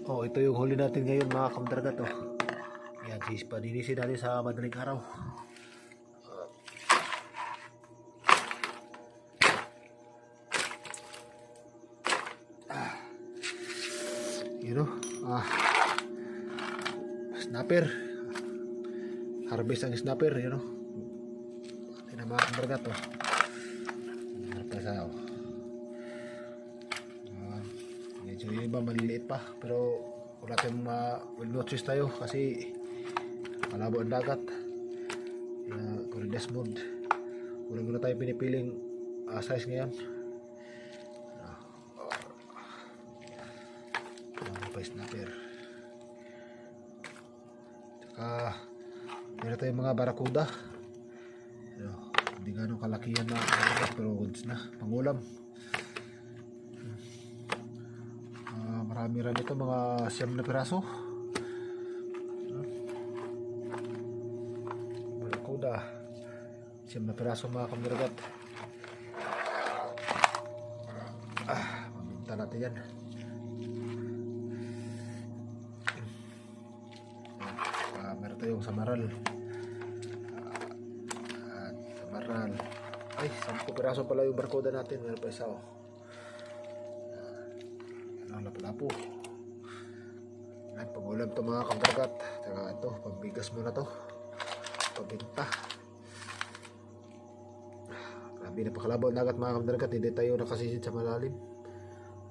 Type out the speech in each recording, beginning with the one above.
Oh, ito yung huli natin ngayon mga kamdargat. Oh. Yan, paninisin natin sa madaling araw. You know, snapper. Harvest ang snapper, you know. Ito na mga kamdargat. Oh. Harvest oh. Medyo yung iba maliliit pa, pero wala tayong will notice tayo kasi malabo ang dagat. Corridas mode, wala muna tayo pinipiling size ngayon. Pa snapper, tsaka meron tayong mga barakuda. Hindi ganong kalakihan na pero goods na pangulam. Marami-rami ito, mga 9 na piraso. Barakuda 9 na piraso mga kamdargat. Maminta natin yan. Meron tayong samaral. Samaral. Ay, 10 piraso pala yung barakuda natin. Meron pa isa oh. Lapu-lapu. Pangulam to mga kamdargat. Saka ito, pambigas muna to. Pabinta. Grabe na pakalabaw dagat mga kamdargat. Hindi tayo nakasisid sa malalim.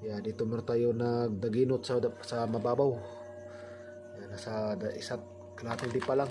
Dito muna tayo nagdaginot sa mababaw. Nasa isa't kalahati pa lang.